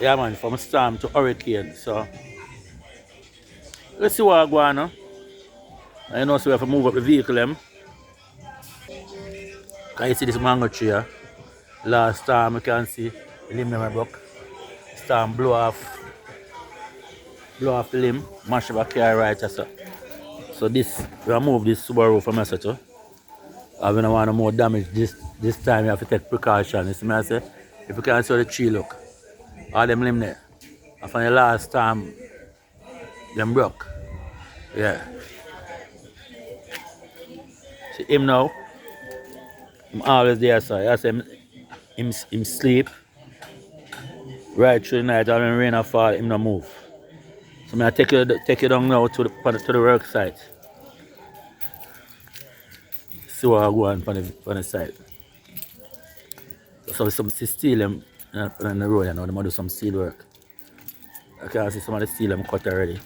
Yeah, man, from storm to hurricane. So let's see what I go on now. I know so we have to move up the vehicle them. Can you see this mango tree here? Last time you can see the limb them broke. Storm blow off the limb, mash up a car right here, so. So this we move this Subaru from us too. I don't want no more damage this time you have to take precaution. You see me I say? If you can see how the tree look, all them limb there. And from the last time them broke. Yeah. See him now, I'm always there, so I say him sleep right through the night and when rain or fall, him no move. So I take you down now to the work site. See what I go on the site. So some steel them on the road, you know, they do some steel work. I can see some of the steel them cut already.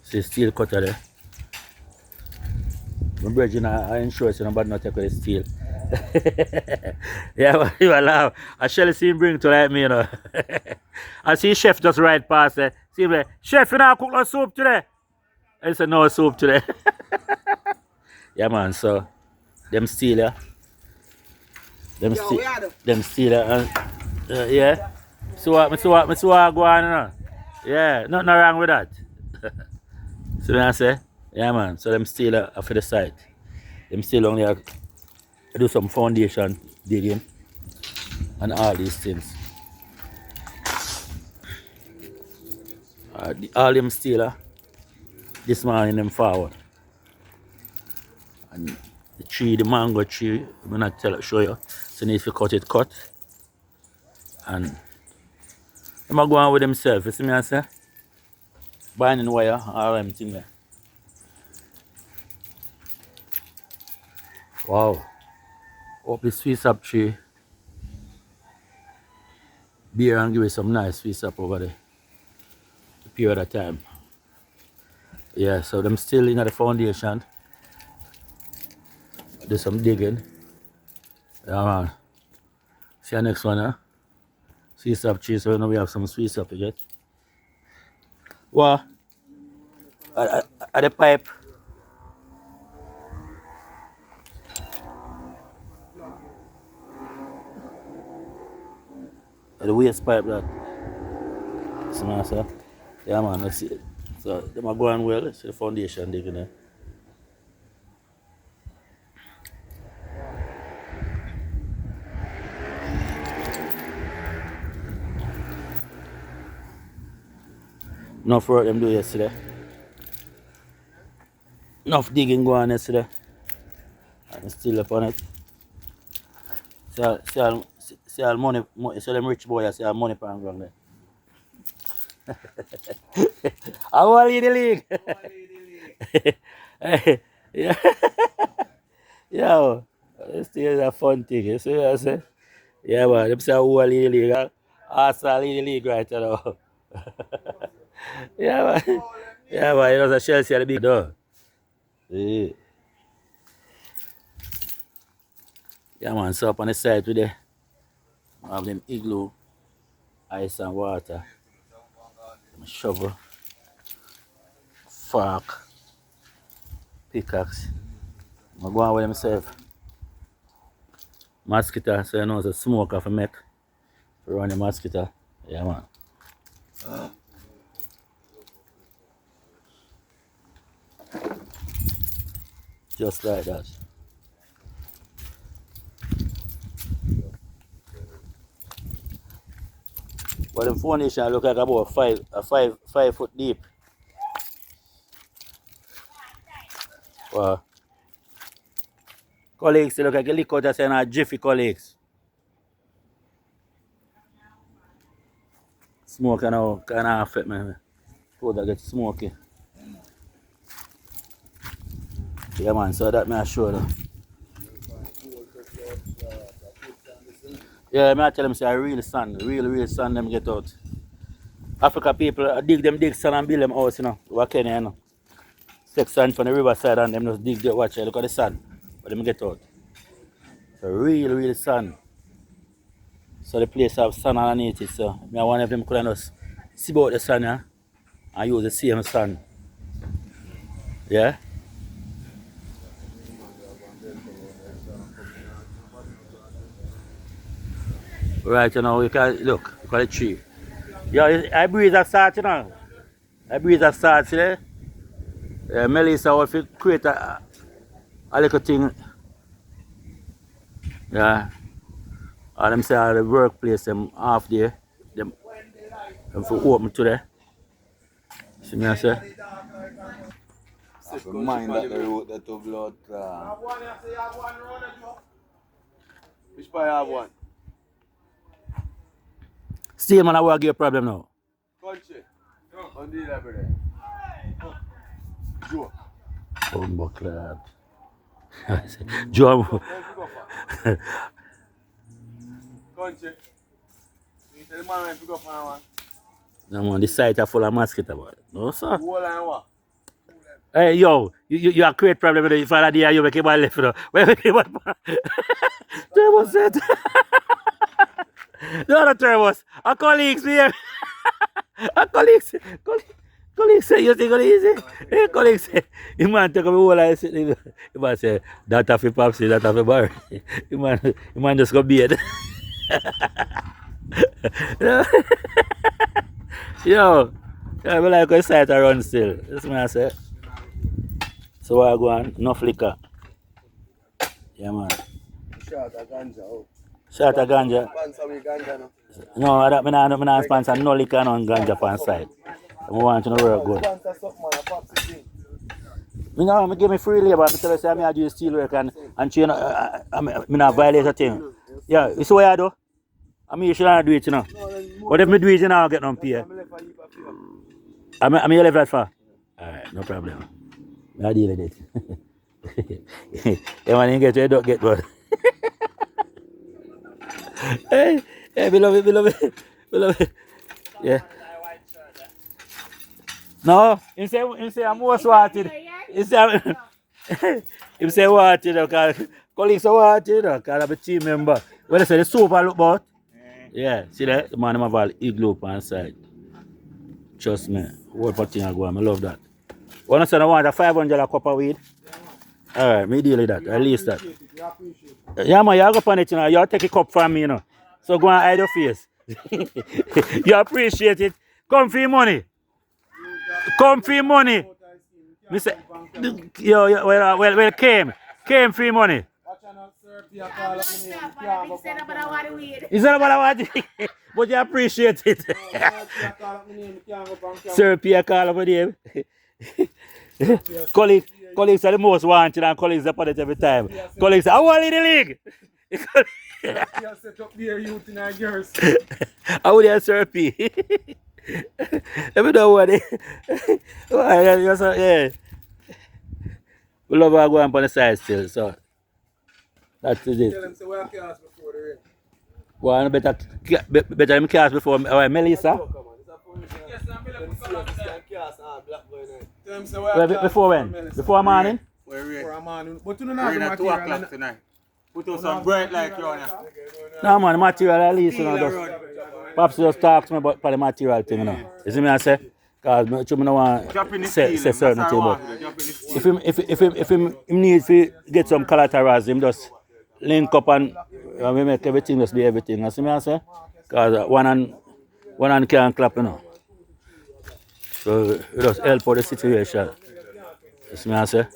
See steel cutter there. My brethren I ensure so nobody not take away the steel. Yeah, but you laugh. I shall see him bring to like me, you know. I see chef just right past there. See him there, chef, you know cook no soup today? I said no soup today. Yeah man, so them steel yeah. Them steel yeah. So what I go on, you know? Yeah, nothing wrong with that. See what I say? Yeah man, so them steel for the site. Them still only do some foundation digging and all these things. All them still this morning them forward. And the tree, the mango tree, I'm gonna show you. So if you cut. And I'm going go on with themselves, you see me I say? Binding wire, all them thing there. Wow. Hope the sweet sap tree beer and give it some nice sweet sap over there. The period of time. Yeah, so them still in the foundation. Do some digging. Yeah man. See the next one, huh? Sweet sap tree, so now we have some sweet sap to get. What? At the pipe. At the waste pipe that. See man, sir? Yeah man, let's see it. So them are going well, see the foundation digging there. Enough work them do yesterday. Enough digging going yesterday. And still up on it. See all money, see them rich boy, see all money pan ground there. I want to lead the league. Yeah. Yeah. It's still a fun thing, you see what I say? Yeah man, them say who will lead the league. Arsenal lead the league right now. Yeah man. Yeah man, you know Chelsea are the big dog. Yeah. Yeah man, so up on the side today, I have them igloo, ice and water, shovel, fork, pickaxe. I'm going with myself. Mosquito, so you know it's a smoke off a make. Run the mosquito. Yeah man. Just like that. But the foundation look like about five foot deep. Wow. Colleagues, they look like a lick out saying a jiffy colleagues. Smoke kind of affect me. Food that get smoky. Yeah man, so that may I show them. Yeah, I tell them say a real sun, real sun them get out. Africa people dig sun and build them house, you know. What can you know? Take sand from the riverside and them just dig the watch, look at the sun. But them get out. So real sun. So the place have sun underneath it, so I wonder if them could just see about the sun, yeah, and use the same sun. Yeah? Right, you know, you can look at the tree. Yeah, I breeze a start, you know. I breeze a start, see there? Melissa will create a little thing. Yeah. And them say the workplace them half there. Them for open today. See me I say? Mind that the road that to blood. Which part you have one? Still man I will give a problem now. Country. On the library. Joe. Bumbucklad. Joe. Country. You tell the man when you pick up my one. No man, this site are full of mosquito boy. No sir. Whole line what? Hey yo, you are create problem with the father there you make him left now. Where make him Turbos said. The other turbos. Our colleagues here. Our colleagues. Colleagues say you think it's easy? Hey, colleagues say, the man take up the whole life. The man say, that have a Papsi, that have a bar. The man just go beard. Yo, I like how the site I run still. That's what I say. So I go on, enough liquor. Yeah man. Shot a ganja out. Shot a ganja. Sponsor me ganja no. No, I don't sponsor no liquor no ganja on site. I want to know work good. Sponsor something man, a Papsi thing. Me give me free labor. I tell you say I do steel work and train. I not violate a thing. Yeah, you see what I do? I mean you should not do it, you know. But if me do it, you know, I'll get no pay. I'm left that far. Alright, no problem. I deal with it. Yeah, man, you get you don't get one. Hey, beloved. Yeah. No, him say I'm most wanted. Him say wanted, you know, cause colleagues are wanted, you know, cause I'm a team member. What they say, the soap I look about? Yeah, see that? The man have all igloo on side. Trust me, what for thing I go on, I love that. One son I want a 500 a cup of weed. Alright, me deal with that, at least that. Yeah man, you go on it, you know, you take a cup from me, you know. So go and hide your face. You appreciate it. Come for your money. Come for your money. Me say, yo, well, came for your money. It's not about what, but you appreciate it. Sir Pierre call up my name. Colleagues are the most wanted and colleagues are upon it every time. Colleagues say, I want in the league. Set up their youth in our girls. I would have Sir P. Let me know what it. Yeah. We love our going on the side still, so that is it. Tell them to wear cars before the rain. Well, better him cast before Melissa. Before when? Before morning? But you don't have the We're at 2 o'clock material. tonight. Put out some bright light on ya. No man, the material at least, you know, just Pops just talk to me about the material thing, you know. You see me I say? Because I don't want to say certain thing, but if him need to get some collaterals, him just link up and we make everything just be everything. You see me I say? Because one hand can't clap, you know. So it just help out the situation. You see me I say?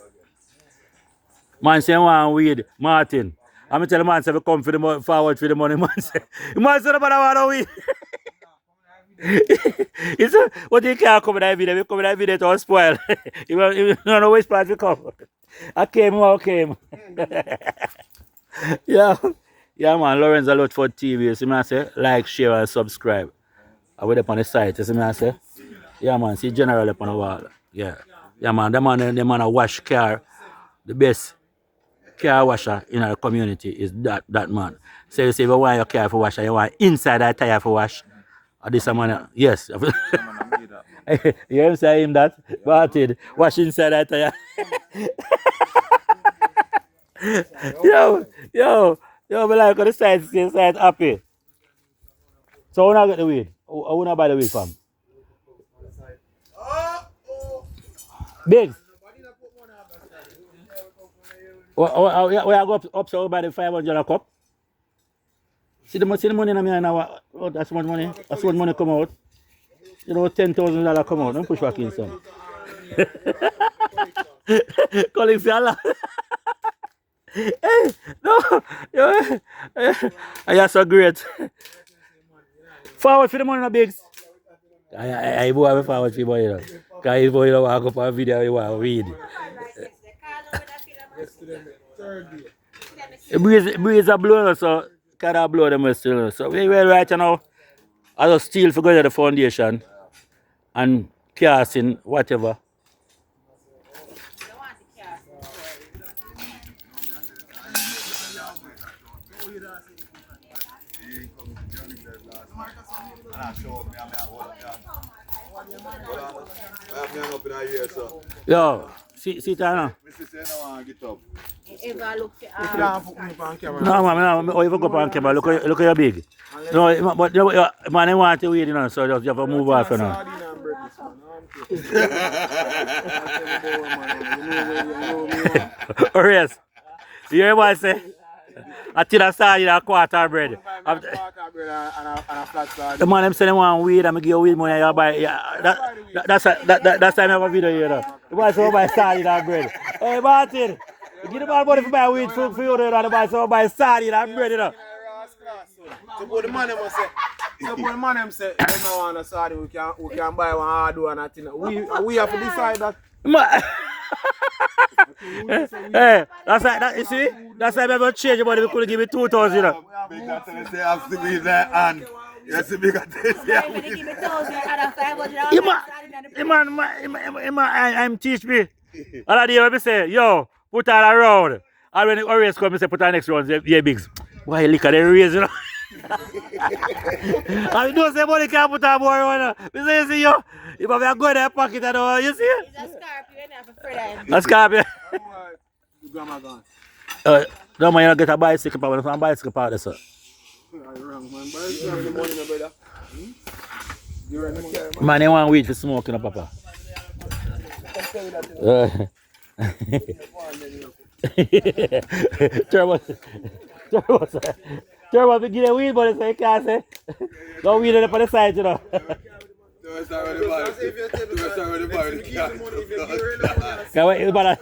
Man say want weed, Martin. I'm tell the man say we come for the money, forward for the money. Man say nobody want weed. It's what you can't come in that video. We come in that video to spoil. You don't know which part we come. I came. Yeah, man. Lawrence a lot for TV. You see me I say like, share, and subscribe. I wait up on the site. You see me I say. Yeah, man. See general up on the wall. Yeah, man. The man a wash car. The best car washer in our community is that man. So you say if you want your car for wash, you want inside that tire for wash. This man, yes. You hear him say him that? Martin, wash inside that tire. Yo, me like on the side happy. So I wanna get the weed. I wanna buy the weed from. Biggs. We I go up so we buy the 500 a cup. See the money in me now. Oh, that's much money. That's much money come out. You know, $10,000 come out. Don't push back in, son. Calling Fiala. Hey, no. You're so great. Forward for the money, no Biggs. I boy forward for boy, you know. Because if boy walk up on video, you want to read. Breeze are blowing, so can't blow them still. So we right now, I just steal for going to the foundation and casting whatever. Yo, see it now. No, man, oh, you go up on camera. Look at your big. No, but man, I want to wait, you know, so just you have to move off, you know. Or yes. You hear what I say? I think I started a quarter bread. The man them say they want weed, I'm give you weed money, you buy. Yeah, that's time I have a video here. The boy say buy sardine and bread. Hey Martin, give the man money for buy weed for you, and the boy say buy sardine and bread, you know. So the man them say, they don't want a sardine, we can buy one hard one and thing. We have to decide that. Hey, that's like that. You see, that's why I never change money. We couldn't give me 2,000. You know. I'm teach me. All of you say, yo, put all around. And when the Orioles come, I say put on next round. Yeah, Biggs. Why you look at the raise, you know? And you don't say money can't put on more one. You say, you see, yo, if I go in their pocket and all, you see? It's a scorpion, you have a friend. A scorpion. Grandma gone. No, man, you don't get a bicycle power. There's a bicycle power there, sir. Wrong, man. But you have the money, no, brother. You run the money. Man, they want weed for smoking, no, papa. Turbo, we give them weed, but they can't say. Don't weed up on the side, you know. Can wait, it's better.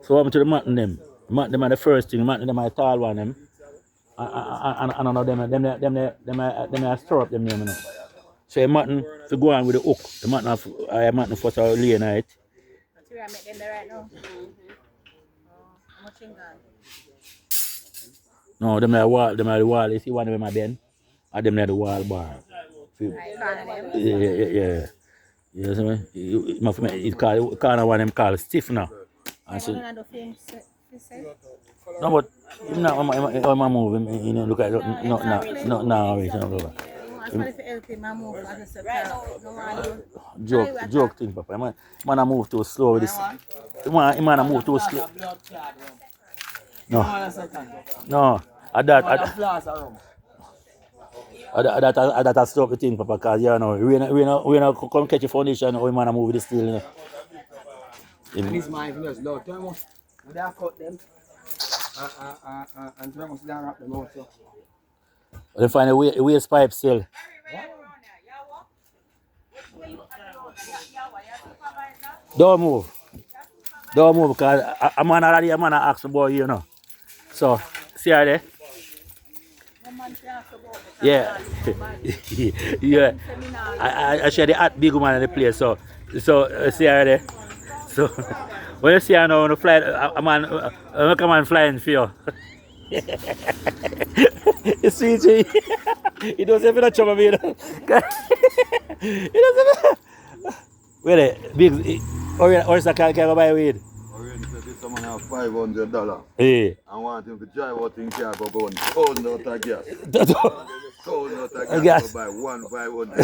So I'm to the mountain them. Mountain them are the first thing. Mountain them are the tall one them. And I know them are store up them name, you know. So a mountain to go on with the hook. The mountain first lay in it. That's where I met them there right now. No, them are the wall. You see one of them are Ben? And them are the wall bar. Yeah. You see me? It's called one of them called stiff now. And so, no, but I'm not moving. You know, look at it. No, no. Joke thing, Papa. Man, I move too slow with this. Man, I move too slow. No. That stop the thing, Papa, because you know, we not come catch a foundation or man, I move with the steel. You know. This my videos, Lord. Would I cut them? And Thomas down up them also. They find a waste pipe still. Don't move because a man asked about you know. So, see her there? Yeah. Yeah. I share the hot big woman in the place, so see her there? So, when you see her now, fly, a man flying for you. You see, he doesn't even trouble me. He doesn't. Wait, big, or is that can go buy weed? Someone have $500. Hey. I want him to drive out in car for $1,000 out of gas. told us I I guess. can buy 1,500.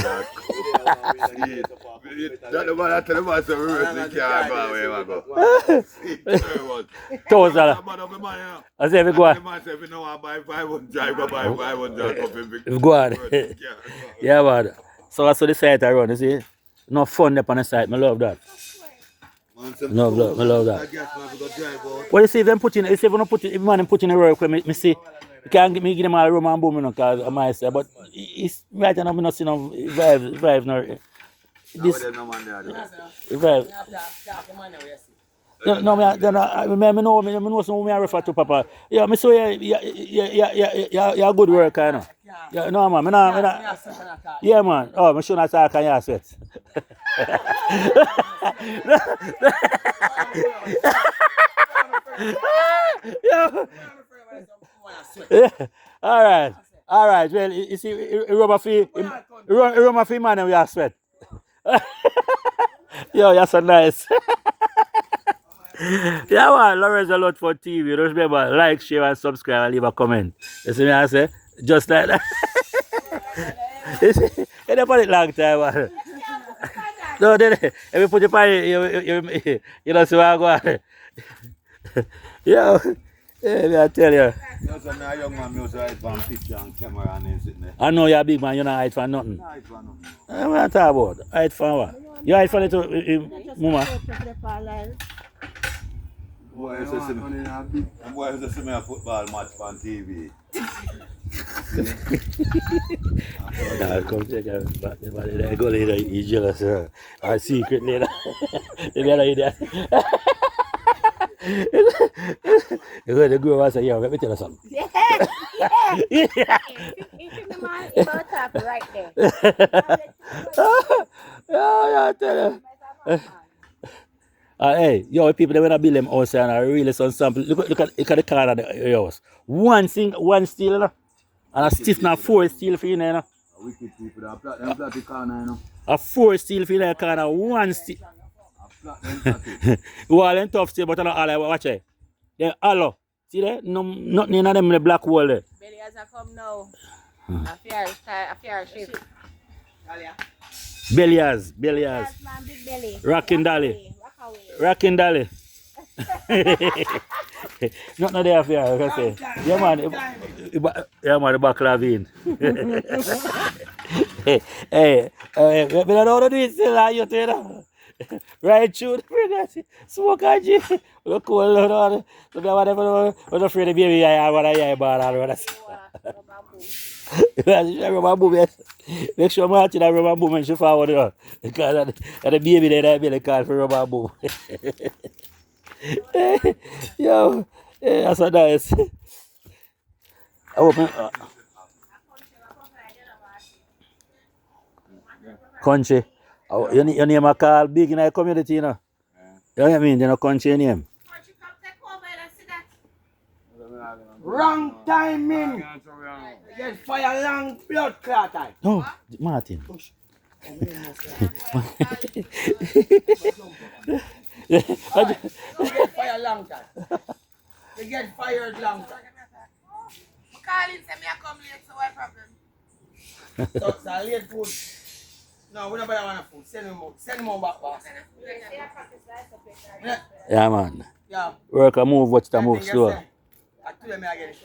That the man I tell the man say reverse the car go away, man go. $1,000. I say if you go on. The man say if you know I buy 500, I go buy 500 of him. If you go on. Yeah, man. So that's what the site I run, you see. No fun up on the site. I love that. No, I love that. Well, you see, if them put in, you see, if you put in, if man put in the work, me see, you can't give them all Roman boom, you know, because I might say, but it's right now, I'm not seeing no vibe, no. This, vibe. No, me know some I refer to, Papa. Yeah, me so you're good worker, you know. Yeah, no, man, yeah, man. Oh, me should not talk on your sweat. Yeah. All right. Well, you see, rubber fee, man, and we are sweat. Yo, you're so nice. Yeah, man, Lawrence a lot for TV. Just remember, like, share, and subscribe, and leave a comment. You see me, I say? Just like that. It's for a long time, man. No, then, if you put your pie, you know, see where I go on. Yeah, I tell you. I know you're a big man, you're not hide for nothing. I'm not talking about. Hide for what? You hide for it, Mama? Boy, you see me a football match on TV. Come check out the go later, he's jealous. I secret later. The other idiot. The girl was say, yo, let me tell you something. Yeah. If the man is about top right there. Yeah, I tell you. Hey, yo, people, they want to build them house and I really some sample. Look at the car of the house. One steel, you know? And a stiff now 4 steel for you, you know? Wicked people, them flat the corner, you know. A 4 steel for you, you corner, 1 steel. Wall and tough steel, but I don't all I watch it. Then hollow. See there? No, nothing in them in the black wall there. Belly has a come now. A fair shift. Bellias. Yes, man, big belly. Rocking Dolly. Rock away. Rocking Dolly. Nothing there for you, I can say. Yeah, man, the back lavine. Hey, we don't know how to do it still, you know. Right, shoot, smoke and G. Look cool, so whatever, I'm afraid the baby, I want to hear about rubber boom, yes. Make sure Martin and rubber boom and she forward her. Because the baby there, that belly call for rubber boom. Yo, that's so nice. I open country. Your name are called big in the community, you know. You know what I mean? You know country name. Wrong timing. Get fire long blood clot time. No, Martin. You get fire long time. You get fired long time. Calling say me I come late, so what problem? So it's a late food. No, we don't buy one food. Send him more back, boss. Yeah, man. Yeah. Work a move, watch the move slow. I told them I get it.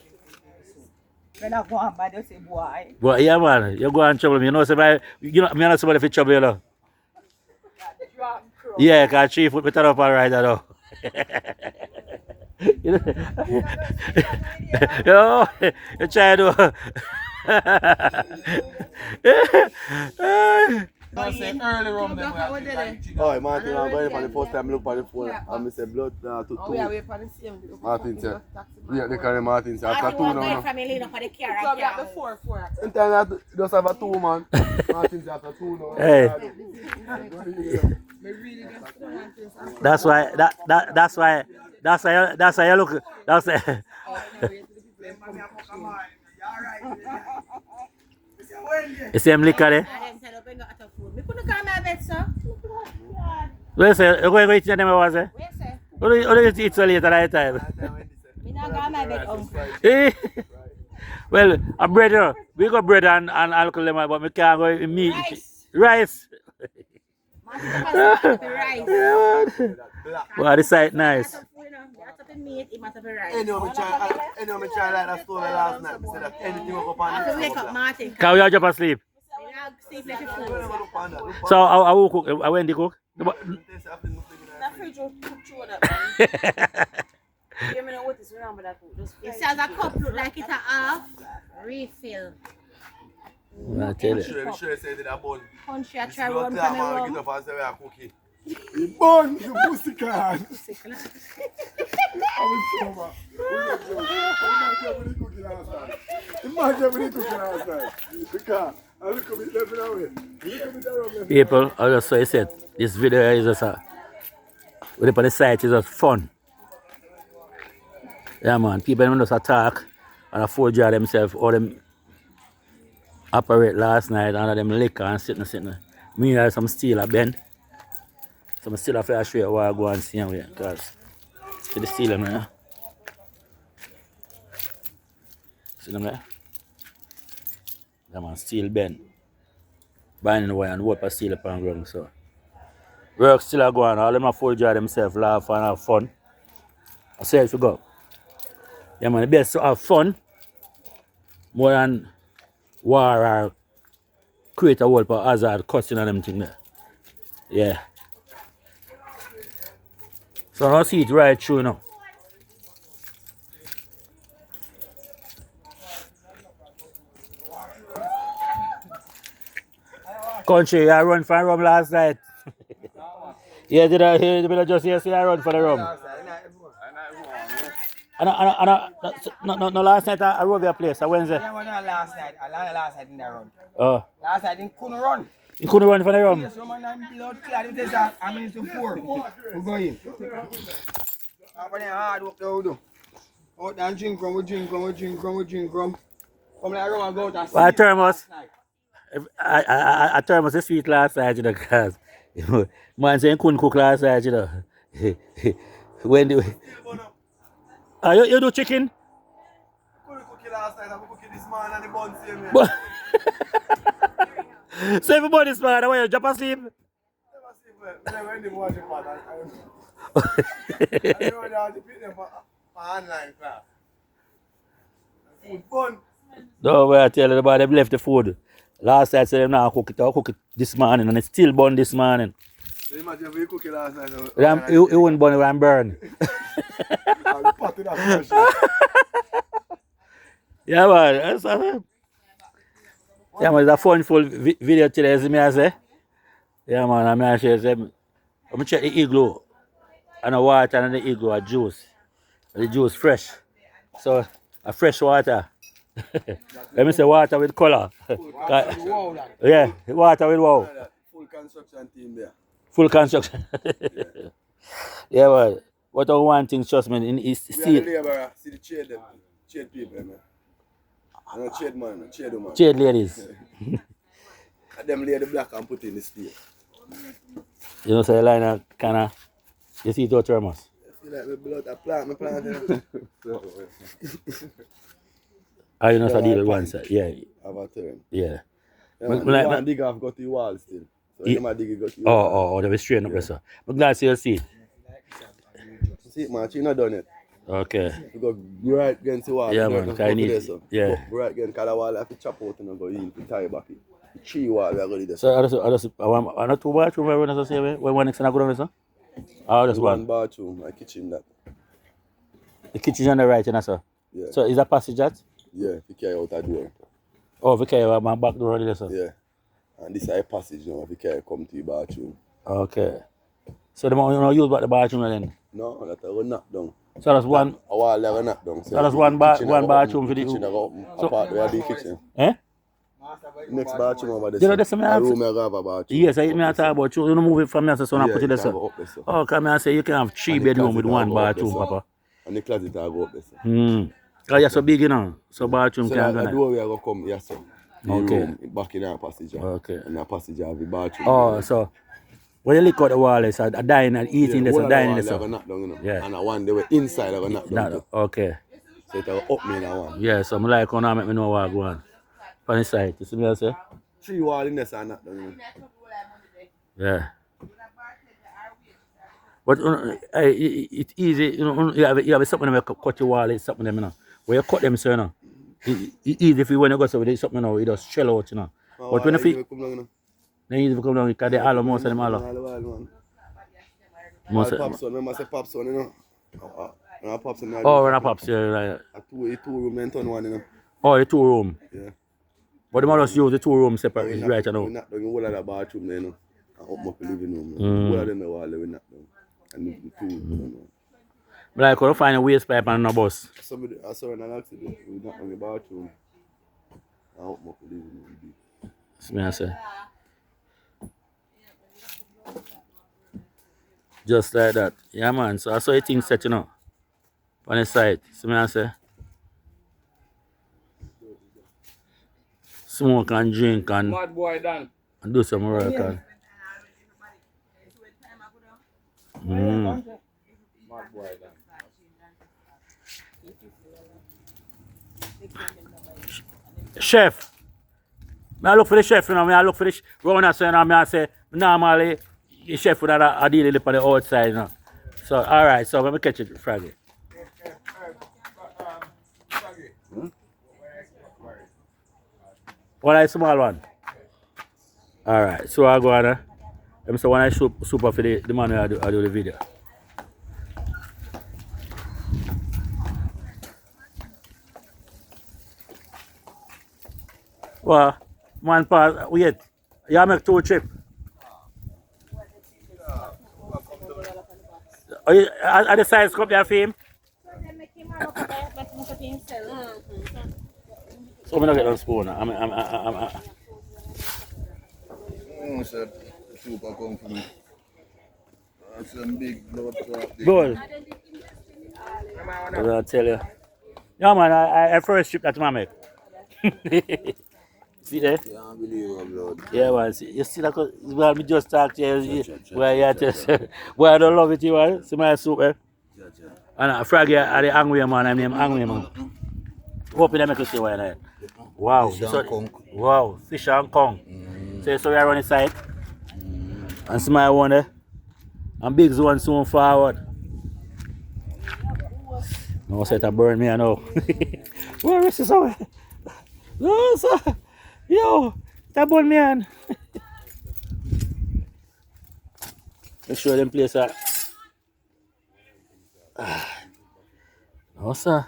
When I go and buy, they say, boy. But yeah, man, you go and trouble me. You know, somebody, you know, me and somebody for trouble, you know. Yeah, because 3 foot, we turn up all right, you know. You know, you try to. I say early rum them. Oh, Martin, I'm going for the first time I look for the phone and I say blood to 2. Martin said, yeah, they carry Martin said, after 2 now. Sometimes I just have a 2, man. Martin said after 2 now. Hey. That's why you look. That's why. You see him liquor there? Where say? You going to eat them was there? Where do you eat so late at that time? Me not got my bed, uncle. Well, a bread, we got bread and alcohol, but we can't go in meat. Rice. Rice. Yeah, man. Well, the site nice. Anyhow, me try like that story last night. Me said that anything will go on I wake up Martin. Can we all jump asleep? Sleep like a fool. the So I will cook. I went to cook. That fridge will cook through that. Give me the what is wrong with that food. It says a cup look like it's a half refill. I tell you. Sure say that bun. Country I try one from the rum. Get up and say we are cooking. You born, you pussy can. Imagine when he cooking outside. Because I look at me left away. Look at me down. People, I just so I said, this video is just a, with the site is just fun. Yeah, man. People them just attack and afford jar themselves, all them operate last night, and them liquor and sitting. Me have some steel at bend. So I still have to show you what I go and see here, because see the steel man. See them there? Yeah, man, steel bend. Binding the wire and rope steel upon ground. So work still a go on. All them a full jar themselves, laugh and have fun. I say if you go. Yeah, man, the best to have fun more than war or create a whole for hazard cussing and them thing there. Yeah. So now see it right through now. Country, I run for rum last night. Yeah, did I just say I run for the rum? No, last night I rode your place, Wednesday. Yeah, well, not last night. Last night didn't run. Oh. Last night I couldn't run. You couldn't run for the rum? Yes, someone I'm blood clad. It is a minute to 4. We go in. After then hard work there we do. Out and drink rum, we drink rum. Come like rum and go out and Well, sleep. I thermos is sweet last night, you know, because man saying couldn't cook last night, you know. When do you do chicken? Couldn't cook it last night. I'm cooking this man and the bun same way. But so everybody is mad, why you jump asleep? Never sleep well. When they watch it, I know they have to pick them for online class. Food fun. No, but I tell you about them left the food. Last night said them now cook it, I'll cook it this morning and it's still burn this morning. So imagine if we cook it last night. It won't burn, it won't burn. I'll pot it up. Yeah, man. That's awesome. Yeah, man, it's a fun full video today, as me I say. Yeah, man, I'm going to say, I'm check the igloo. And the water and the igloo are juice. The juice fresh. So, a fresh water. Let me say water with color. Yeah, water with wow. Full construction team there. Full construction. Yeah, man. What I want things, trust me, in East We are the laborer. See the shade them. Shade people, man. No shade man, shade woman. Shade ladies. And them lay the black and put in the steel. You know, so the line kind of, you see it out thermos. I feel like my blood, I plant, my plant. Ah, you know, so deal with one side. Yeah, Have a turn. yeah. Yeah, But man, like- the one dig off got the wall still. So Yeah. you might dig it got the wall. Oh, they will straighten up there, sir. I'm glad to see you see it. See it, man, she not done it. Okay. We go right against the wall. Yeah, You man, know, because I go need- there, so. yeah. Go right against the wall, I have to chop out and go in to tie back it. The tree wall, we are going to do this. So, I not two bathroom, I want to say, when one next time I go down there, sir? Oh, just One one. bathroom, my kitchen that. The kitchen is on the right, you know, sir. Yeah. So, is that passage that? Yeah, you carry out a door. Oh, okay, my back door already there, sir. Yeah. And this is a passage now, if you carry come to your bathroom. Okay. So, the man you know, use back the bathroom then? No, that I will knock down. So, that's one. A wall there will knock down. So that's one kitchen I go bathroom open, for the- kitchen I go open. So- Apart where the kitchen. Eh? Next bathroom over there. You know, that's something I have a to- room I go have a bathroom. Yes, I talk about you. You know, move it from there, so I Yeah, put it there, you can sir. go up there, sir. Oh, come here and say you can have 3 And the bedroom with closet one I go up there, bathroom, sir. Papa. And the closet I go up there, sir. Because you're so big, you know. So bathroom So can't that go the there. door we are going to come, yes, sir. The Okay. room, back in our passage. Okay. And our passage have the bathroom. Oh, so when you look out the wall, it's a dining and eating, there's a dining there, I go so. knock down, you know. Yeah. And a one they were inside, I go knock down. No, okay. So it will up me in that one. Yeah, so I like how now make me know what I go on. On the side, you see me I say? 3 wall in this and that. Yeah. But it's easy, you have something that cut your wall, it's something them, When you cut them, so, it's easy if you when you go so with something, you just shell out, Oh, But when you feel, come down, you know. then you come down because they all most of them all. Most of them. Popson, remember I say Popson, you know. Popson. Oh, when I pops, yeah, right. A two room then turn one, you know. Oh, the 2 room. Yeah. But the man just use the 2 room separate, We right knock now. down the whole of the bathroom there, you know. And up my living room. Mm. All of them the wall we knock down. And the 2 you know. But I couldn't find a waste pipe and no bus. I saw an accident. We knock on the bathroom. And up my living room. That's me I say. Just like that. Yeah, man. So I saw a thing set, on the side. See me I say. Smoke and drink and Mad boy done. do some work. And, Mad boy done. Chef. I look for the chef, I look for the round us, I say, normally, the chef would have a deal on the outside, So, alright, so let me catch it, Froggy. What is small one? Alright, so I go on let me say when I super for the man I do the video. Well, man pass wait. You make 2 trips. Are the size cup there for him? So I'm not get on spoon. Said super come for me. That's some big blood clot. Good. I tell you. Yeah, man, I first trip that man make. See there? Can't believe how blood. Yeah, man. See, you see that? Well, me just talk to you. Where you just, where I don't love it, you man. See my soup, eh? And Froggy are the angry man. I'm named Angry Man. Hoping they make you see why I Wow. Fish and conch. Wow. Fish and Kong. So we are on the side. And smile one there. And big one soon forward. No set to burn me I know. Where is this away? No sir. Yo, that burn me on. Make sure them place are. No sir.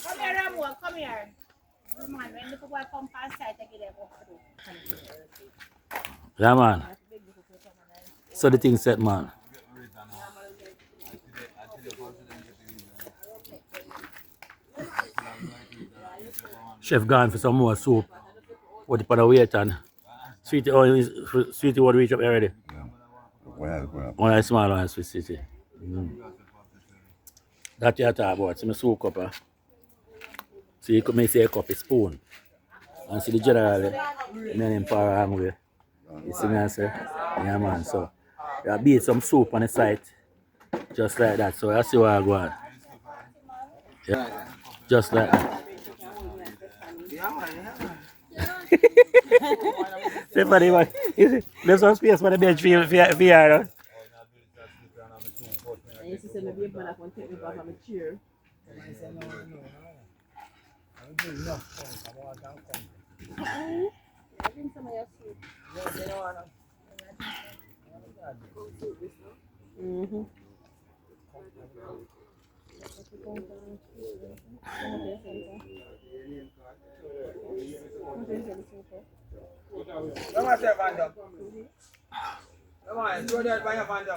Come here, Ramon, come here. Man, when the boy come past side, I get them walk through. Yeah man. So the thing set man. Chef gone for some more soup. What the pan wait and sweetie would reach up already. Well. Only small one sweet city. That you talk about, see my soup cup. So you could make say a cup of spoon. And see the general men in power hungry. You see me I say? Yeah man, so you beat some soup on the side. Just like that. So you see what I go on. Yeah. Just like that. Somebody want there's some space for the bench for you. And you see, maybe a man can take me back on the chair.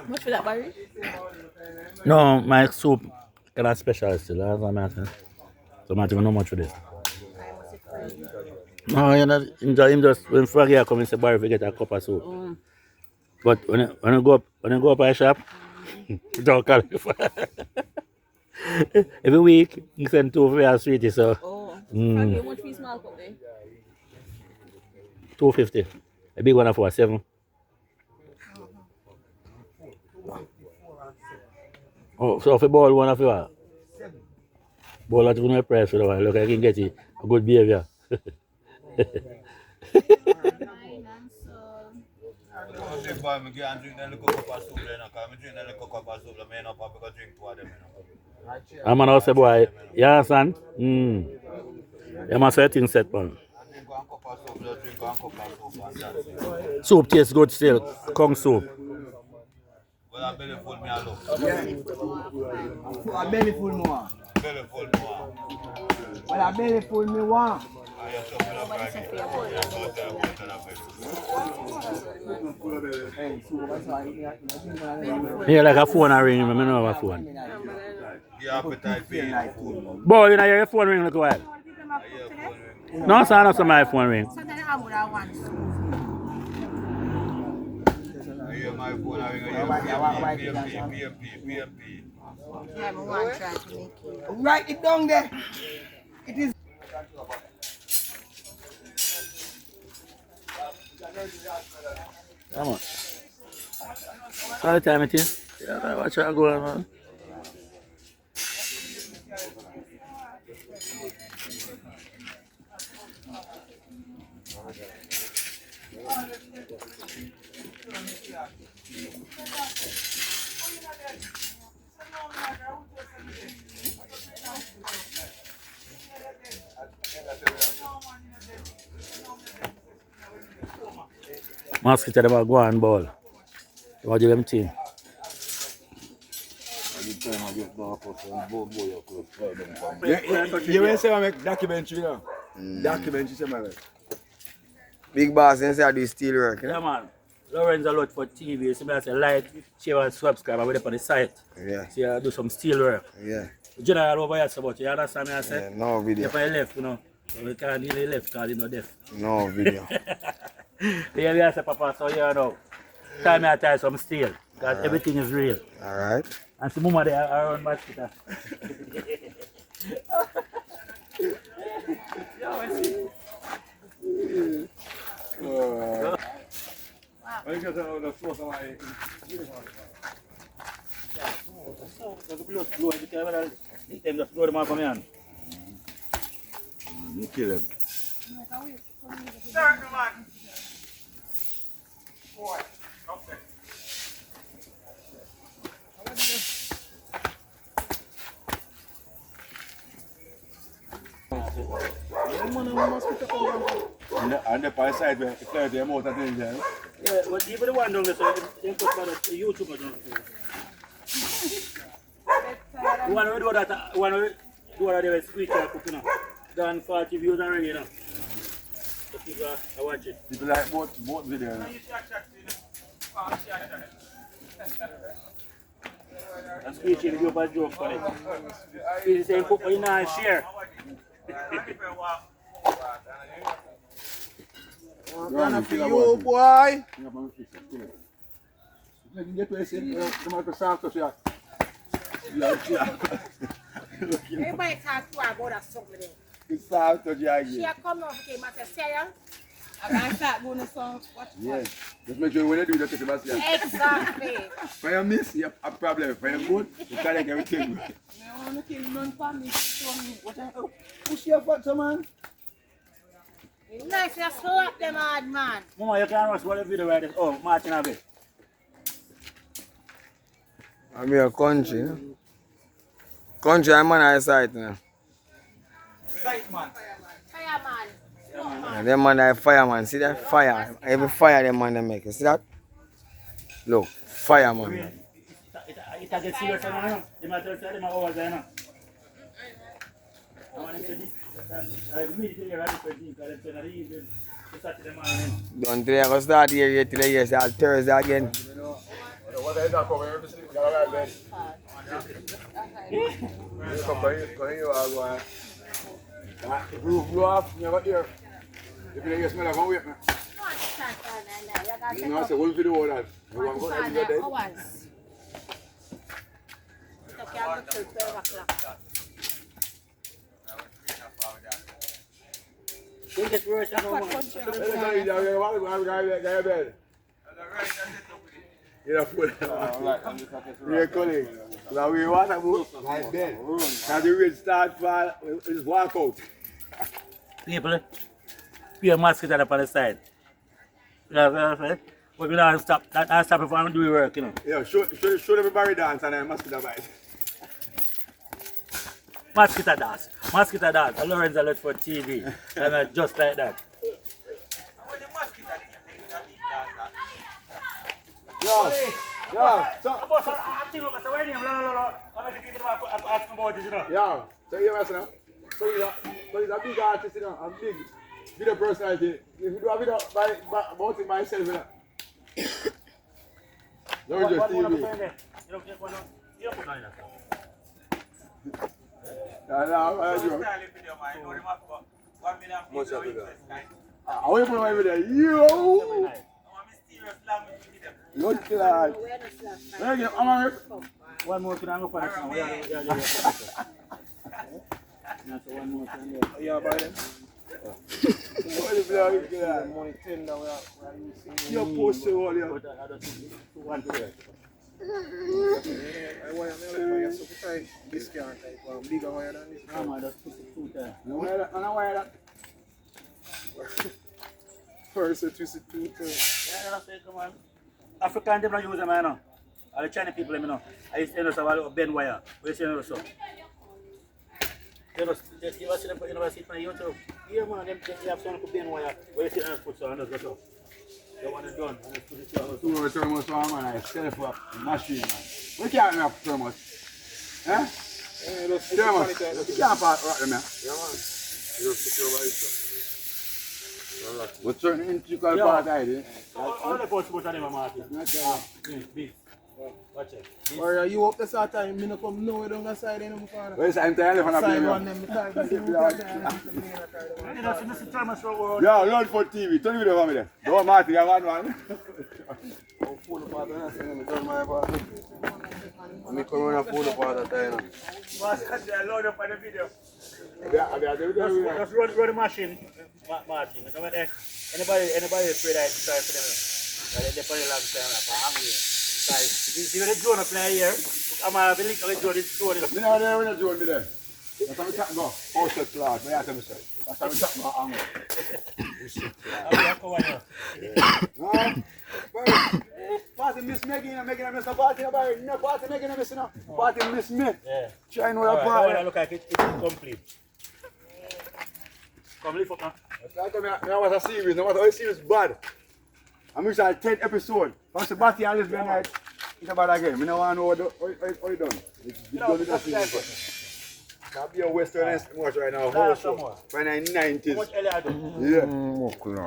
Much for that, Barry? No, my soup kind of special still. That's what I'm saying. So I'm not even know much for this. No, you know, him just when Froggy come and say Barry forget a cup of soup. But when I go up to the shop, don't call me for every week you send 2 for your sweetie, so Froggy, how much for small cup there? $2.50. A big one for $7. Oh, so if you bowl one of you, bowl at one price for the one, look, I can get it a good behavior. I'm an also boy. You understand? You must have things set, man. Soup tastes good still. Kong soup. A belly full more. Well, a belly full me want. Here like a phone and ring, I don't have a phone. Boy, you know your phone ring look wild. No, son, not my phone ring. Write it down there. It is. Come on. All the time it is. Yeah, watch her go on, man. Mosquito them a go on ball. What do them team? You will say I make documentary, you know? Documentary, say my Big boss, you say I do steel work, you know? Yeah, man. Lorenz a lot for TV. So I say like, share and subscribe. I will up on the site. Yeah. See, I do some steel work. Yeah. General over here, so but you understand me? I say? Yeah, no video. If I left, you know, we can't really left because he's not deaf. No video. Yeah, we say, Papa, so you know, time I tie some steel because everything is real. Alright. And see, Mama, they are around Mosquito. You kill him. And the pie side where it's like the amount of things there. Yeah, but even the one down there, so they put on the YouTube. You want to do that? You want to do that? They were squeaking cooking up. Done 40 views already, you know. So people are watching. People like both videos. And squeaking give a joke for it. He's saying, cook, you know, and share. Gonna for you, boy. You can get to the tomato sauce to share. Everybody talk to her about that something. It's sauce to She share. come now because I say, Sarah. I'm going to start doing the song. Yes. Just make sure when you do that, take the bus here. Exactly. When you miss, you have a problem. When you good, you collect everything. I want to kill none for me. Push your foot, man. Nice, you slap them hard, man. Mama, you can't watch what the video right there. Oh, Martin Abbey. I'm your country, you know? Country, I'm on our side now. Fireman. And them man are fireman. See that? Fire. Every fire them man they make. You see that? Look, fireman. It gets serious, you know. They might tell them over there, you know. I want to say this. I immediately ready for this because I'm saying even Saturday morning. Don't tell you go start here yet till you say Thursday again. What is that for? Every sleep, got a right bed. The roof blow off, you got here. If you smell like a whip, you know, I say, what if you do all that? You want to go every day? Don't get worse than one. You know, you're a colleague. Now we want about like then. Now the rain start fall, it's walk out. People, be a mosquito up on the side. But we don't stop. That stop if I don't do the work, you know. Yeah, show them a barry dance and then mosquito bite. Mosquito dance. Mosquito dance. Lorenzo look for TV. And just like that. Yo, so yeah, so you know, so he's a big artist, you know, a big video personality. If you do a video about it myself, you know. Don't just TV. Much of it. I want to put my video. Yo! Look at that. One more thing I'm going to put one more thing there. Yeah, by them. Money 10 now, Your post all here. One to it. I want to say discount type, bigger higher than this. Come on, just put it 2 times. No wire that. First, it was 2 times. Yeah, that's it, come on. African, they don't use them, I know. All the Chinese people, you know. I used to have a little bend wire. Where you know so? You see them on YouTube? Yeah, man, they have some bend wire. Where you see them put so on the so. They want it done. And put it down. 2 thermos man, I sell it for a machine, man. We can't have thermos. Eh? Thermos. You can't pass them, man. Yeah, man. You just put your right. But certain integral part I did. All the posts put on them, Martin. Big. Watch it. Or you up the side time, me no come nowhere down the side anymore. Where's the entire elephant Side up one here? them, the time. Yeah, Lord for TV. Turn the video for me then. Don't Martin, I want one. Me come on a full part of time. Load up on the video. Yeah, Just run the machine, Martin. Anybody afraid that it's try for them? They put a long time up, hungry. See the drone up here? I'm a bit little drone this store. Me know there when the drone be there. That's how we talk about posted class. Me ask them say. That's how we talk about anger. Party miss Maggie and making a miss a party about it. No party making a miss no. Party miss me. Yeah. Try know that Alright, part. look like it's incomplete. Come lift up now. It's like I was a series. No matter how series bad. I'm reaching 10 episodes. Once the party and this night, it's about again. I don't want to know what you done. It's done with that series. That'll be a Western watch right now. Whole show. Right now in the 90s. How much L do? Yeah. No, kilo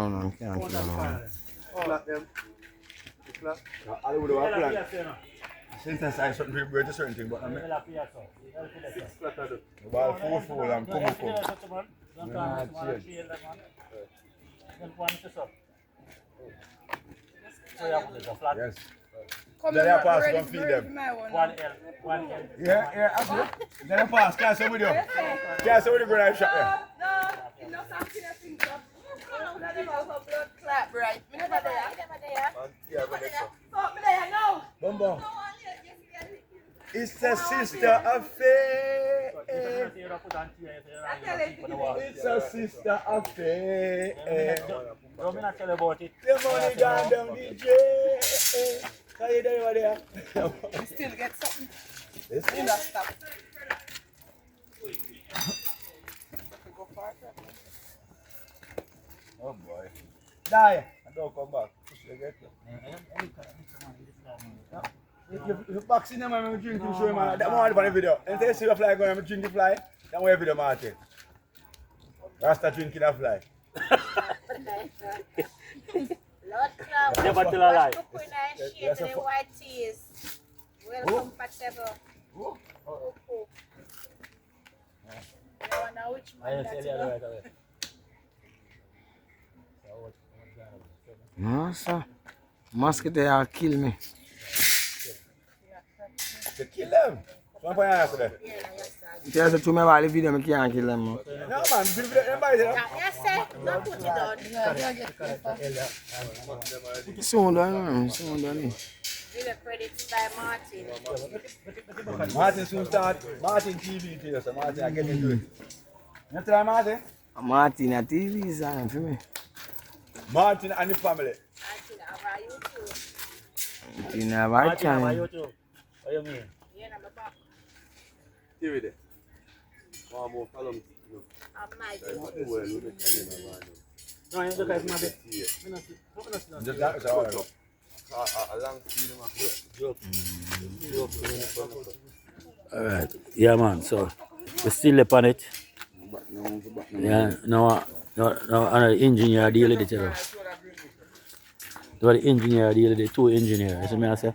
now, can't kill now. Flat them. Flat. I would have planned. Synthesize something to bring a certain thing, but I mean, six flat at it. About 4 and 2 4. Yes. Then I pass, come feed them. 1L. Yeah, absolutely. Then I pass, can't say with you. Can't say with you, go and shop there. No, you know something I think of. Blood clot, right? Me never there. Oh, me there, no. Bum bum. It's a sister affair. It's a sister affair. Don't not tell about it. The money gone down the drain. How you doing over there? You still get something? Yes. In that stuff. Oh boy. Die. I don't come back. Push you get If you boxing them and drink to show man, that one on the video. And they see the fly going and drink the fly, that one video Martin. Rasta drinking a fly. Lord Cloud. Never tell a lie. Shake the white teas. Welcome, Patebo. Oh. Now which man that's No, sir. Mosquito kill me. They kill them. One point answer there. Tell us to me about the video, I can't kill them. No man, people them buy them. Yes, sir. Don't put it on. Soon done, soon done. Give a credits by Martin. Martin soon start. Martin TV to you, so Martin, I get into it. You try Martin? Martin at TV is on for me. Martin and the family. Martin, have a YouTube. Martin have our channel. What you mean? Yeah, I'm back. TV there. One more follow me. I'm nice. Well, look at the man. No, you look at my bed. Just that is all right. A long film of Alright, yeah man, so we still up on it. Yeah, no, another engineer deal with it. You know. The engineer deal with the two engineers, you see me I say?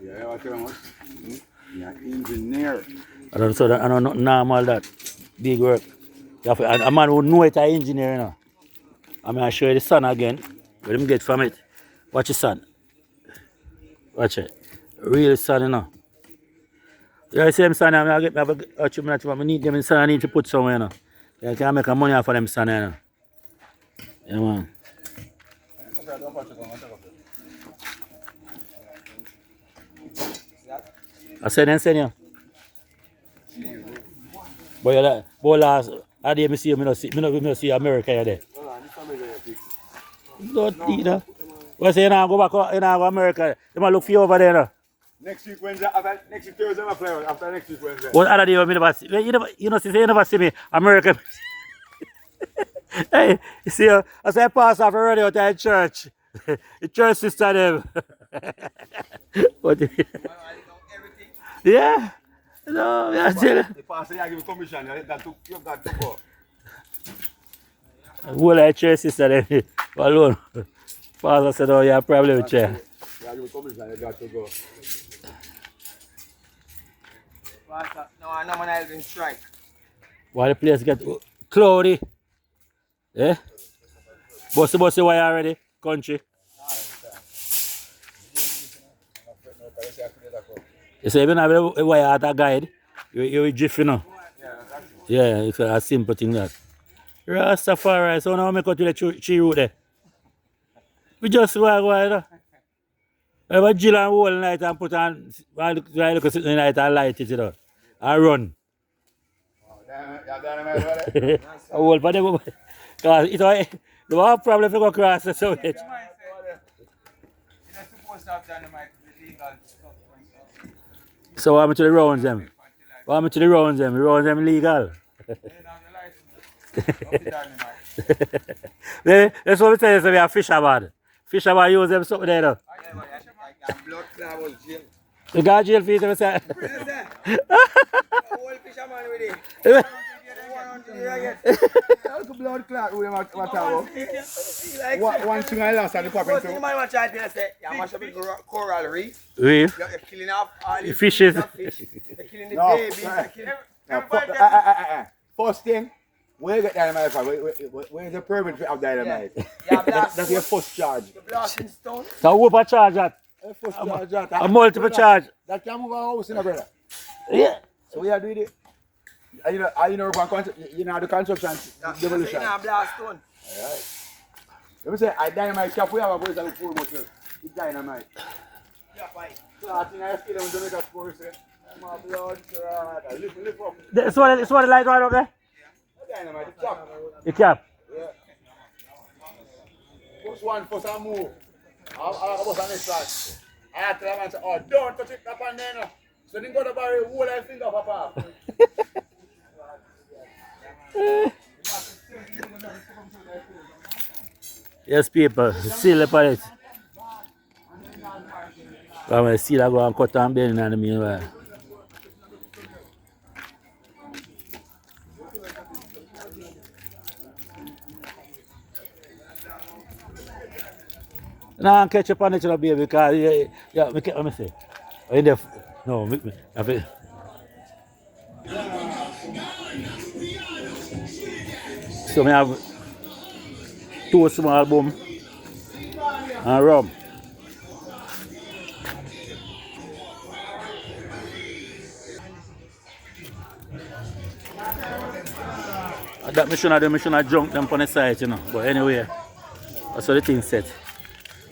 Yeah, what you want? Yeah, engineer. I don't so that I know nothing normal that big work. You have to, a man who know it an engineer, you know. I'm gonna show you the sun again. Where him get from it. Watch the sun. Watch it. Real sun, you know. You see them sun, I'm gonna get I need them in sun, I need to put somewhere, you know. You can make money off of them sun, you know. Yeah man. I said then send you. But you like, but last I did me see you, me no see America you there. Don't eat that. Well, say you now go back, you now go America. They might look for you over there. No? Next week Wednesday, after next week Thursday, I'm playing. After next week Wednesday. What other day you never see? You know, you never see me America. Hey, you see, I say I pass off the radio to the church. The church sister them. But, yeah. No, yeah, still. The pastor, you give me commission. That took you got to go. Well, I church sister them alone. Pastor said, "Oh, yeah, probably with chair." You give me commission. You got to go. No, I'm not even strike. Why the place get cloudy? Eh? Bossy why already? Country. You say, even have a wire at a guide, you drift, you know. Yeah, it's a simple thing that. Rastafari, so now I make out to the tree root there. We just walk, you know. I have a drill and whole night and put on, while look at the night and light it, you know. And run. A whole for them. Because it was the one problem if you go across the Soviet. You're supposed to have dynamite with legal stuff. So what happened to the rounds them? What happened to the rounds them? The rounds them legal. That's what we tell you, so we have fisherman. Fisherman use them something there though. Blood clot was jail. You got jail fees, I say. Prison there. Whole fisherman with it. Blood clot. What Like one thing I lost at the first popping thing too. man want to try to say, you mash up the coral reef. Reef? You're killing off all the Fishes. fish. You're killing the No, babies. You're killing everybody. First thing, where you get dynamite from? Where's the permit to have dynamite? Yeah, That's your first charge. The blasting stone. So who for charge that? First charge. A multiple charge. That can move our house in a brother. Yeah. So we are doing it. You know, the construction, demolition. That's blast stone. Alright. Let me say, I dynamite cap, we have a place that will pull much. It's dynamite. Yeah, fine. So I think I feel them to make a score, say, my blood, lift up. That's what the light right up there? Dynamite, the cap. The cap. Yeah. First one, first I move. I was on this side. I had to tell them, say, oh, don't touch it up and then. So then go to bury the whole finger pop off. Yes, people, seal the pallet. I'm going to seal I go and cut and bend in the meanwhile. Nah, catch up on it, baby, because, let me see. In the, no, I feel. So I have 2 small boom and rum. that mission I do, mission I drunk them on the side, you know. But anyway, that's how the thing set.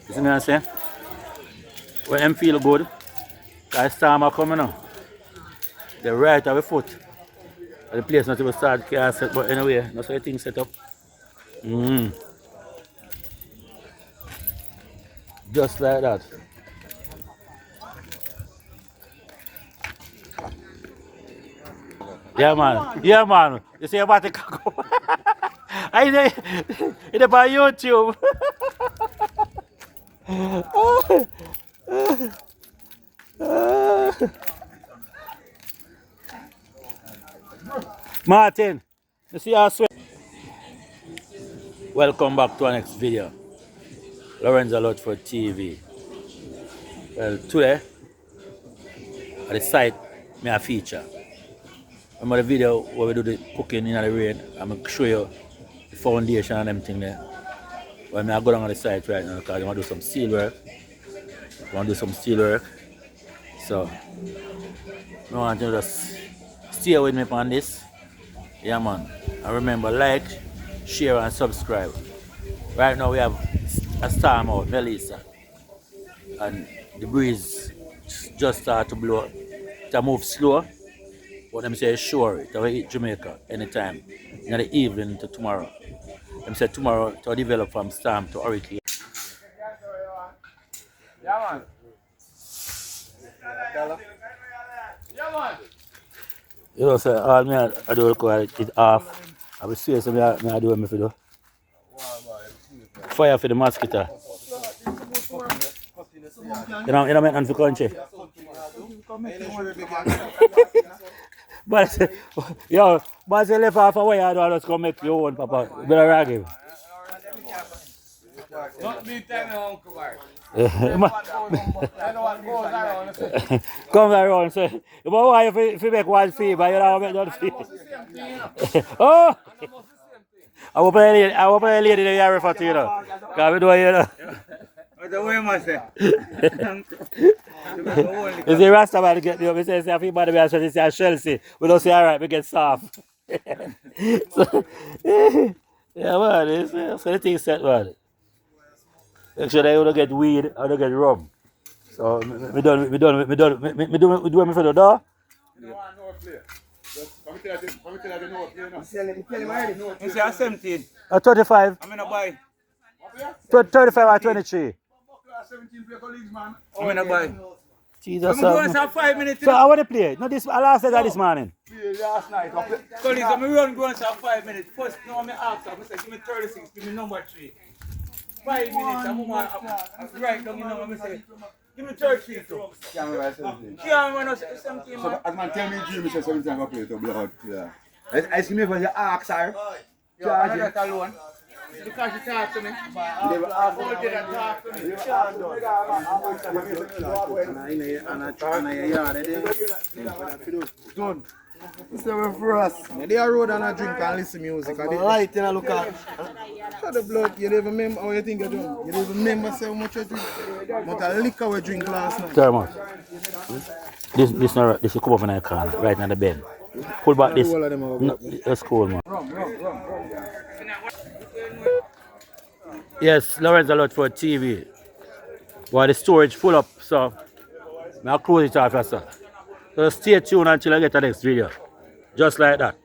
You see me I say? When them feel good, that storm are coming now. They're right at the foot. The place not even start car set, but anyway, that's how the thing set up. Just like that. Yeah man, yeah man. You see about the cocoa? I know it's about YouTube. Martin, you see how sweat. Welcome back to our next video. Lorenzo Lutford TV. Well, today at the site, me a feature. Remember the video where we do the cooking in the rain? I'm going to show you the foundation and everything there. Well, I go down on the site right now because I want to do some steel work. So, I want you to just stay with me on this. Yeah, man. And remember, like, share, and subscribe. Right now, we have a storm out, Melissa. And the breeze just started to blow. It move slow. But them say sure, it will hit Jamaica anytime. In the evening to tomorrow. Them say tomorrow to develop from storm to hurricane. Yeah, man. Yeah, man. You know, so all me I do require it off. I will see something I do what me do. Fire for the mosquito. You know make none for country. But yo, but you left off away, I don't just go make your own, Papa. You better rag him. Don't be telling Uncle Mark. Come around, say, but why if you make one fee, but you don't make none fee? Oh! I will play a lady in the area for you, know. Because we do it, you know. You see, Rasta man get me up, he says, if anybody be a shot, he say, Chelsea. We don't say, alright, we get soft. So, yeah, man, so the thing set, man. Make sure that you don't get weed or don't get rum. So, we do what me for the door. You say 17. 35. I'm gonna buy. 35 or 23. I'm gonna buy. Jesus. I'm going to 5 minutes. So I want to play. No, this I last said that this morning. Last night. Colleagues, I'm going to 5 minutes. First, now I'm ask. I'm say, give me 36, give me number 3. 5 minutes, I'm right down, you know, I'm say, give me 36. Yeah, man, no 17, man. As man tell me dream, he said 17 I'm going to play to blood. Yeah. I see me when you ask her. Yeah, I'm not alone. Because she talked to me. They will ask All did that talk to me. Done. For us. They are road and I drink and listen to music. Right, then I look at. Shut the blood. You don't even remember how you think you drink. You don't even remember how much you drink. But a liquor we drink last night. Thermos. This is a cup of an icon right in the bed. Pull back this. No, that's cool, man. Yes, Lorenzo Lutford TV. Well, the storage full up, so I'll close it off, sir. So stay tuned until I get the next video. Just like that.